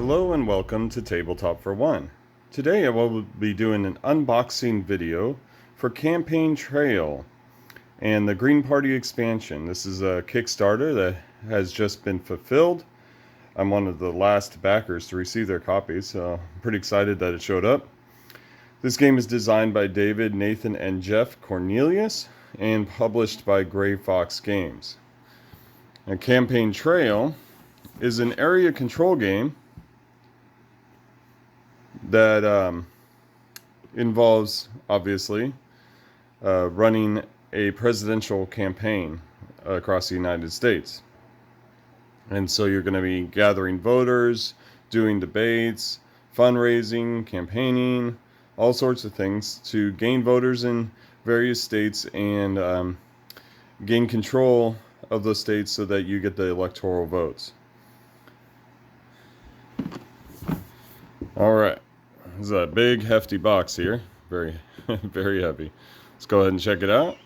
Hello and welcome to Tabletop for One. Today I will be doing an unboxing video for Campaign Trail and the Green Party expansion. This is a Kickstarter that has just been fulfilled. I'm one of the last backers to receive their copies, so I'm pretty excited that it showed up. This game is designed by David, Nathan, and Jeff Cornelius and published by Gray Fox Games. And Campaign Trail is an area control game that involves, obviously, running a presidential campaign across the United States. And so you're going to be gathering voters, doing debates, fundraising, campaigning, all sorts of things to gain voters in various states and gain control of those states so that you get the electoral votes. All right. This is a big, hefty box here. Very, very heavy. Let's go ahead and check it out.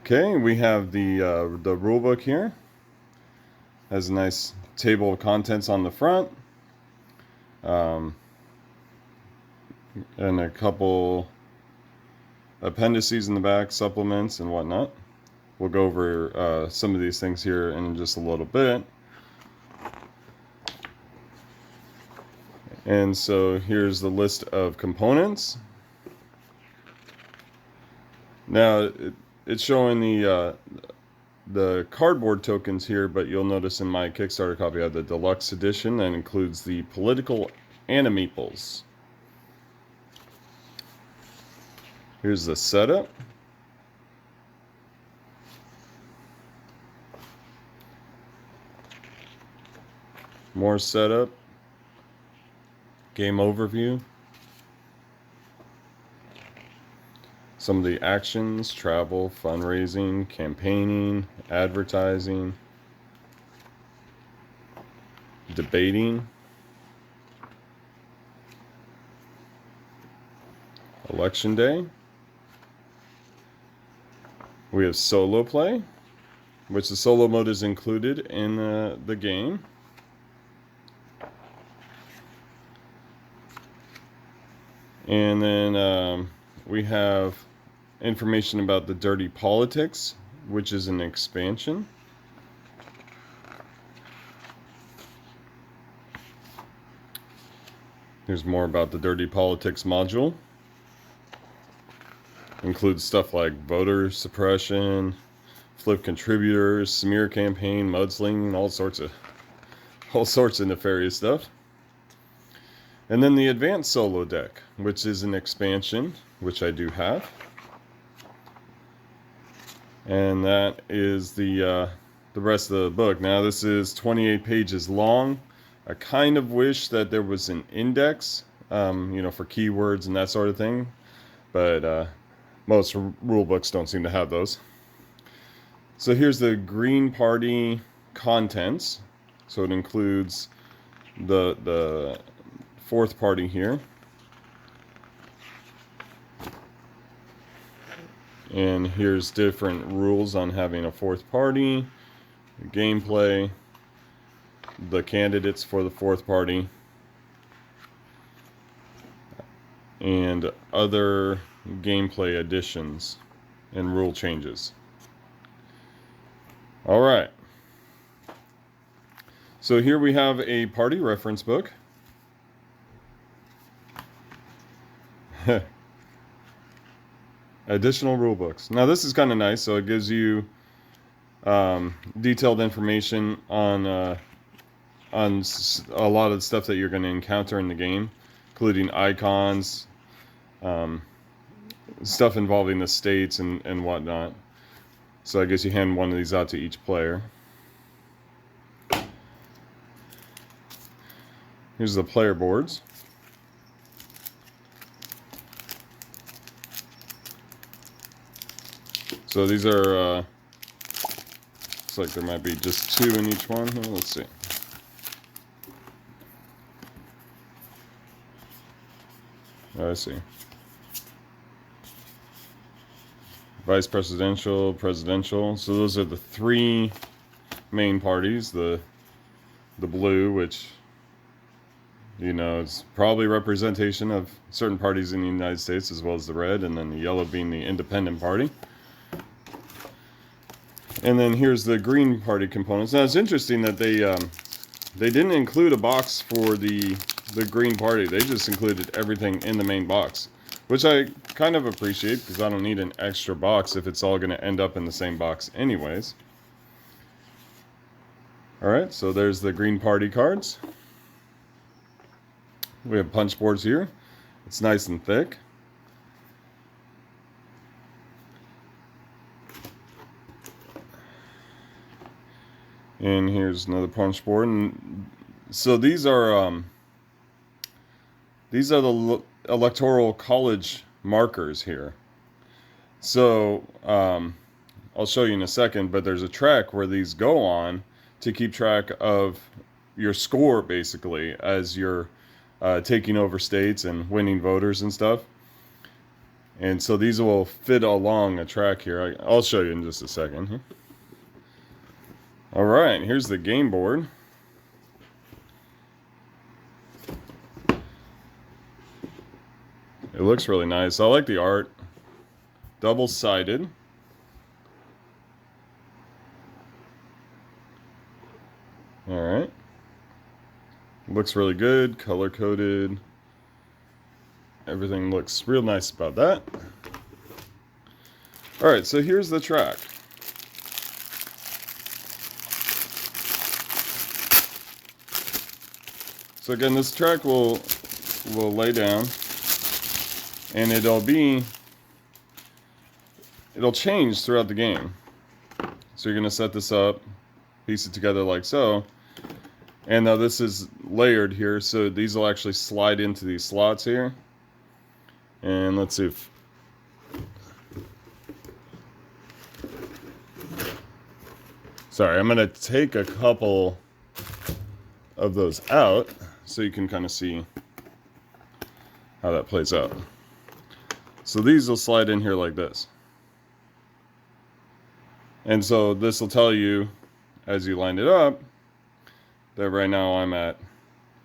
Okay, we have the rulebook here. Has a nice table of contents on the front. And a couple appendices in the back, supplements and whatnot. We'll go over some of these things here in just a little bit. And so here's the list of components. Now it's showing the cardboard tokens here, but you'll notice in my Kickstarter copy I have the Deluxe edition that includes the political animeeples. Here's the setup. More setup. Game overview. Some of the actions: travel, fundraising, campaigning, advertising, debating, election day. We have solo play, which the solo mode is included in the game. And then we have information about the Dirty Politics, which is an expansion. Here's more about the Dirty Politics module. Includes stuff like voter suppression, flip contributors, smear campaign, mudslinging, all sorts of nefarious stuff. And then the Advanced Solo deck, which is an expansion, which I do have. And that is the rest of the book. Now this is 28 pages long. I kind of wish that there was an index, for keywords and that sort of thing. But most rule books don't seem to have those. So here's the Green Party contents. So it includes the fourth party here. And here's different rules on having a fourth party, gameplay, the candidates for the fourth party, and other gameplay additions and rule changes. All right. So here we have a party reference book. Additional rule books. Now this is kind of nice, so it gives you detailed information on a lot of the stuff that you're going to encounter in the game, including icons, stuff involving the states and whatnot. So I guess you hand one of these out to each player. Here's the player boards. So these are, looks like there might be just 2 in each one here. Let's see. Oh, I see. Vice presidential, presidential. So those are the 3 main parties. The the blue, which, you know, is probably representation of certain parties in the United States, as well as the red, and then the yellow being the independent party. And then here's the Green Party components. Now it's interesting that they didn't include a box for the Green Party. They just included everything in the main box, which I kind of appreciate because I don't need an extra box if it's all going to end up in the same box anyways. Alright, so there's the Green Party cards. We have punch boards here. It's nice and thick. And here's another punch board. And so these are the electoral college markers here. So I'll show you in a second, but there's a track where these go on to keep track of your score, basically, as you're taking over states and winning voters and stuff. And so these will fit along a track here. I'll show you in just a second. Alright, here's the game board. It looks really nice. I like the art. Double-sided. Alright. Looks really good. Color-coded. Everything looks real nice about that. Alright, so here's the track. So again, this track will lay down, and it'll change throughout the game. So you're going to set this up, piece it together like so, and now this is layered here, so these will actually slide into these slots here. And let's see if... Sorry, I'm going to take a couple of those out so you can kind of see how that plays out. So these will slide in here like this. And so this will tell you, as you line it up, that right now I'm at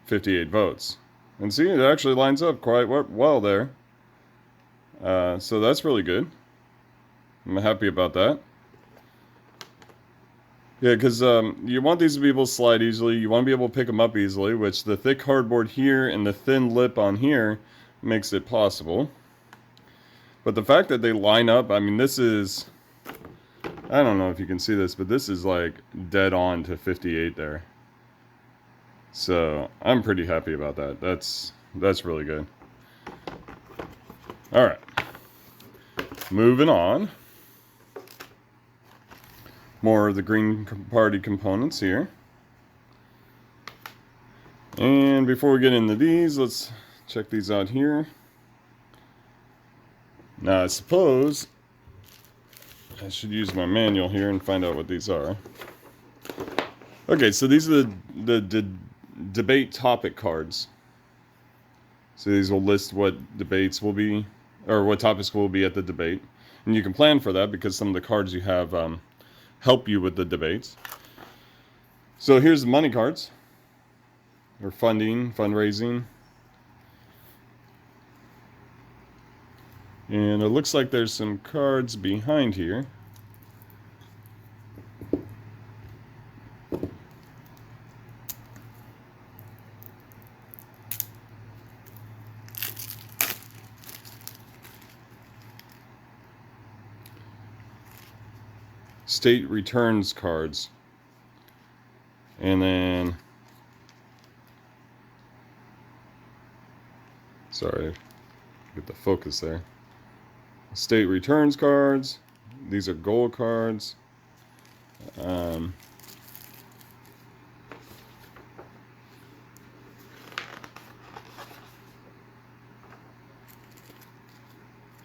58 votes. And see, it actually lines up quite well there. So that's really good. I'm happy about that. Yeah, because you want these to be able to slide easily. You want to be able to pick them up easily, which the thick cardboard here and the thin lip on here makes it possible. But the fact that they line up, I mean, this is... I don't know if you can see this, but this is like dead on to 58 there. So I'm pretty happy about that. That's really good. All right. Moving on. More of the Green Party components here. And before we get into these, let's check these out here. Now I suppose I should use my manual here and find out what these are. Okay, so these are the debate topic cards. So these will list what debates will be, or what topics will be at the debate. And you can plan for that because some of the cards you have help you with the debates. So here's the money cards. Or funding, fundraising. And it looks like there's some cards behind here. State returns cards. And then, sorry, get the focus there. State returns cards. These are gold cards. I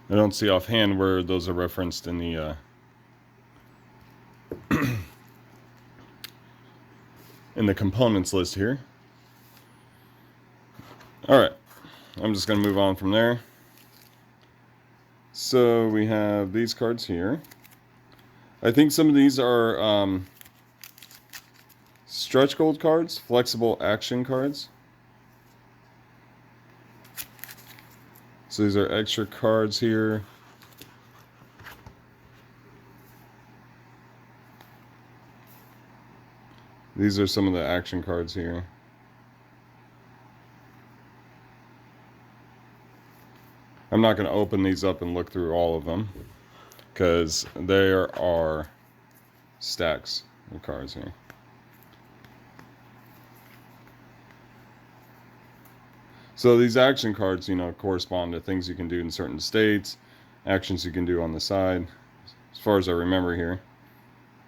don't see offhand where those are referenced in the in the components list here. Alright, I'm just going to move on from there. So we have these cards here. I think some of these are stretch gold cards, flexible action cards. So these are extra cards here. These are some of the action cards here. I'm not going to open these up and look through all of them, because there are stacks of cards here. So these action cards, correspond to things you can do in certain states, actions you can do on the side, as far as I remember here.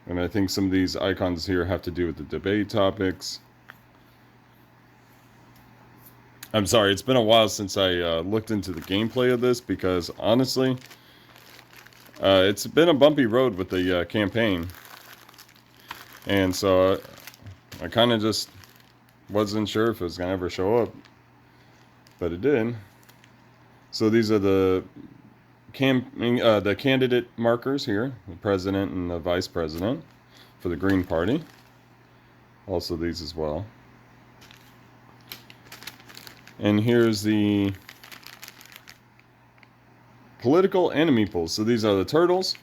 And I think some of these icons here have to do with the debate topics. I'm sorry, it's been a while since I looked into the gameplay of this, because honestly, it's been a bumpy road with the campaign. And so I kind of just wasn't sure if it was going to ever show up. But it did. So these are the candidate markers here, the president and the vice president for the Green Party. Also these as well. And here's the political enemy pools. So these are the turtles.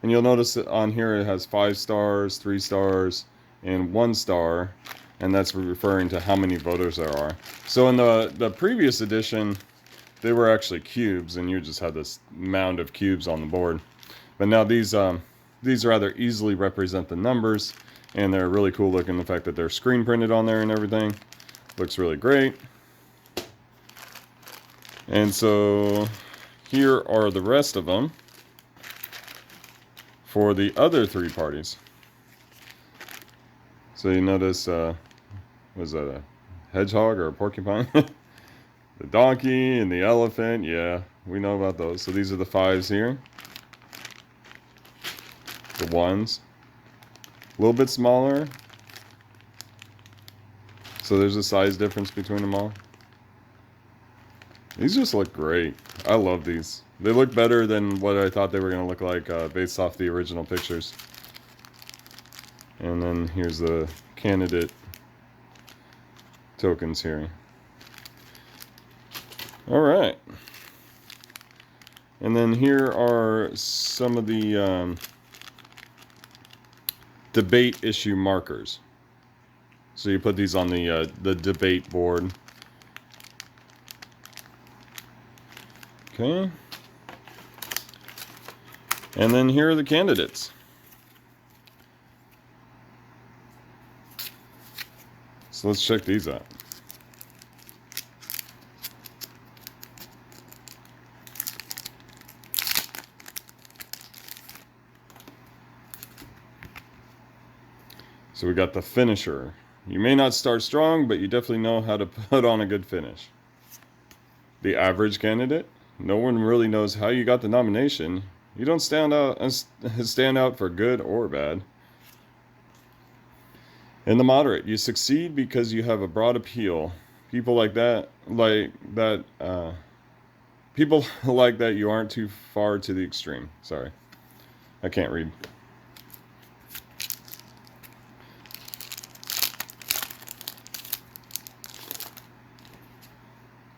And you'll notice that on here it has 5 stars, 3 stars, and 1 star. And that's referring to how many voters there are. So in the previous edition, they were actually cubes, and you just had this mound of cubes on the board. But now these rather easily represent the numbers, and they're really cool looking. The fact that they're screen printed on there and everything looks really great. And so here are the rest of them for the other 3 parties. So you notice, was that a hedgehog or a porcupine? The donkey and the elephant, yeah, we know about those. So these are the 5s here. The 1s. A little bit smaller. So there's a size difference between them all. These just look great. I love these. They look better than what I thought they were going to look like based off the original pictures. And then here's the candidate tokens here. All right. And then here are some of the debate issue markers. So you put these on the debate board. Okay. And then here are the candidates. So let's check these out. So we got the finisher. You may not start strong, but you definitely know how to put on a good finish. The average candidate. No one really knows how you got the nomination. You don't stand out for good or bad. And the moderate. You succeed because you have a broad appeal. People like that, people like that, you aren't too far to the extreme. Sorry, I can't read.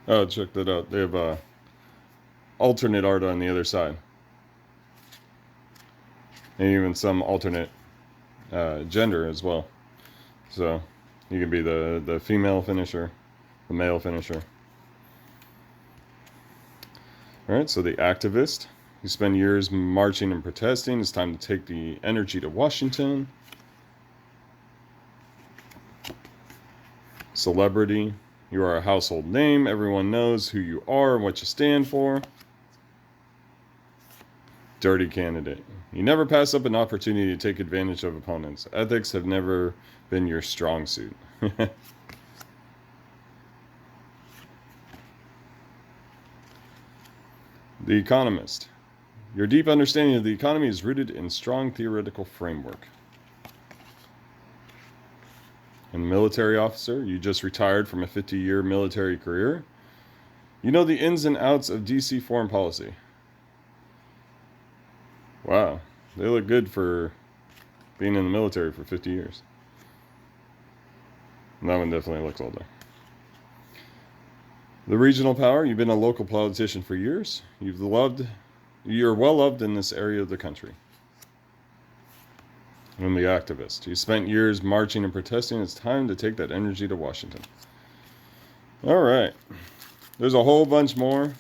Oh, check that out. They have alternate art on the other side. And even some alternate gender as well. So you can be the female finisher, the male finisher. Alright, so the activist. You spend years marching and protesting. It's time to take the energy to Washington. Celebrity. You are a household name. Everyone knows who you are and what you stand for. Dirty candidate. You never pass up an opportunity to take advantage of opponents. Ethics have never been your strong suit. The economist. Your deep understanding of the economy is rooted in strong theoretical framework. And military officer, you just retired from a 50-year military career. You know the ins and outs of DC foreign policy. Wow, they look good for being in the military for 50 years. That one definitely looks older. The regional power. You've been a local politician for years. You're well loved in this area of the country. And the activist. You spent years marching and protesting. It's time to take that energy to Washington. All right. There's a whole bunch more.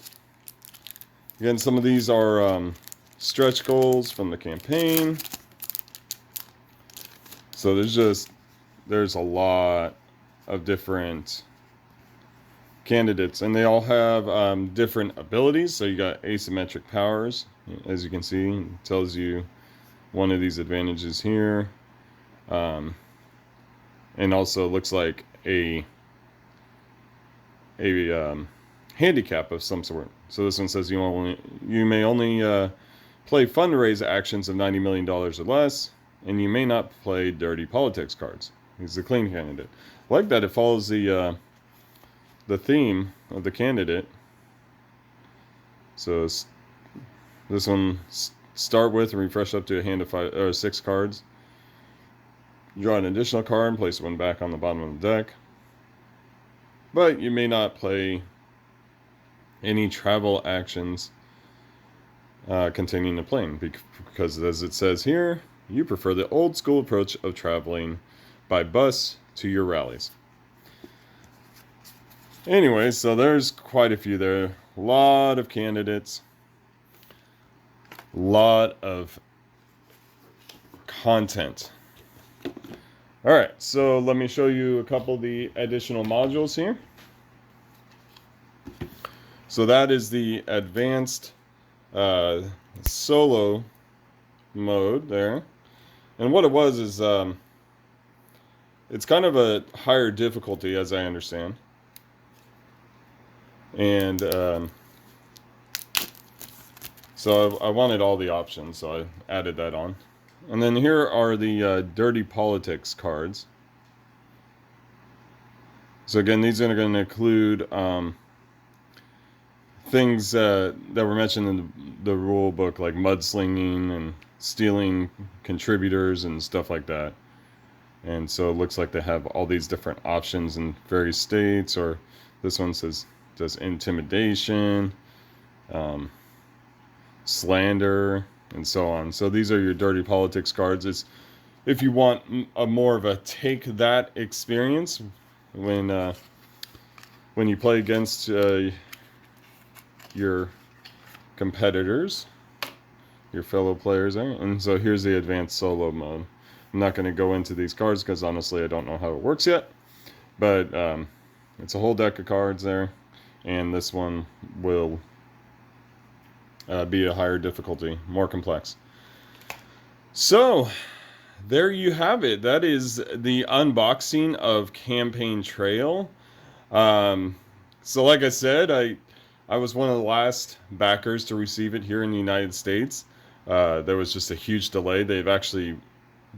Again, some of these are stretch goals from the campaign. So there's a lot of different candidates, and they all have different abilities. So you got asymmetric powers, as you can see. It tells you one of these advantages here, and also looks like a handicap of some sort. So this one says you may only play fundraise actions of $90 million or less, and you may not play dirty politics cards. He's the clean candidate. I like that it follows the theme of the candidate. So this one, start with and refresh up to a hand of 5 or 6 cards. Draw an additional card and place one back on the bottom of the deck. But you may not play any travel actions containing a plane, because as it says here, you prefer the old school approach of traveling by bus to your rallies. Anyway, so there's quite a few there. A lot of candidates. A lot of content. Alright, so let me show you a couple of the additional modules here. So that is the advanced solo mode there. And what it was is it's kind of a higher difficulty, as I understand. And so I wanted all the options, so I added that on. And then here are the dirty politics cards. So again, these are going to include things that were mentioned in the rule book, like mudslinging and stealing contributors and stuff like that. And so it looks like they have all these different options in various states, or this one says does intimidation, slander, and so on. So these are your dirty politics cards. It's if you want a more of a take that experience when you play against your competitors, your fellow players there. And so here's the advanced solo mode. I'm not going to go into these cards because honestly I don't know how it works yet, but it's a whole deck of cards there, and this one will be a higher difficulty, more complex. So there you have it. That is the unboxing of Campaign Trail. So like I said, I was one of the last backers to receive it here in the United States. There was just a huge delay. They've actually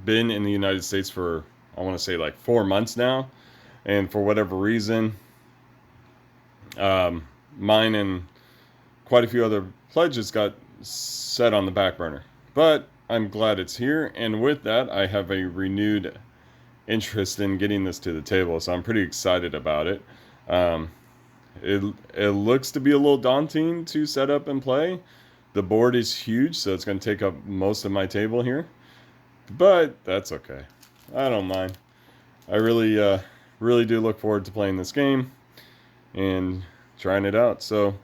been in the United States for, I want to say, like 4 months now. And for whatever reason, mine and quite a few other pledges got set on the back burner. But I'm glad it's here. And with that, I have a renewed interest in getting this to the table. So I'm pretty excited about it. It looks to be a little daunting to set up and play. The board is huge, so it's going to take up most of my table here. But that's okay. I don't mind. I really do look forward to playing this game and trying it out. So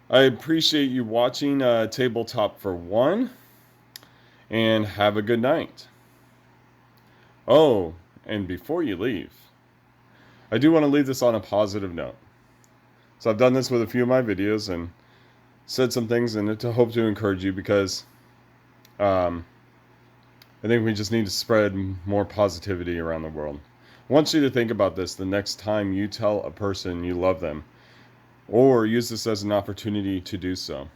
I appreciate you watching Tabletop for One, and have a good night. Oh, and before you leave, I do want to leave this on a positive note. So I've done this with a few of my videos and said some things in it to hope to encourage you, because I think we just need to spread more positivity around the world. I want you to think about this the next time you tell a person you love them, or use this as an opportunity to do so.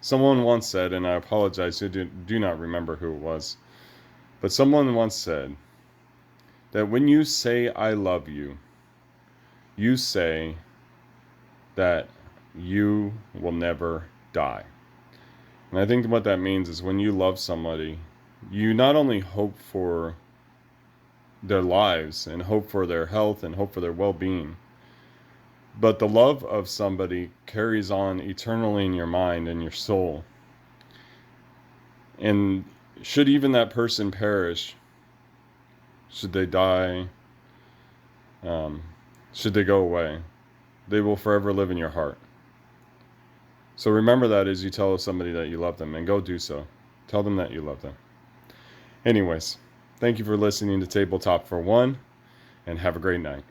Someone once said, and I apologize, I do not remember who it was, but someone once said that when you say I love you, you say that you will never die. And I think what that means is when you love somebody, you not only hope for their lives and hope for their health and hope for their well-being. But the love of somebody carries on eternally in your mind and your soul. And should even that person perish, should they die, should they go away, they will forever live in your heart. So remember that as you tell somebody that you love them, and go do so. Tell them that you love them. Anyways, thank you for listening to Tabletop for One, and have a great night.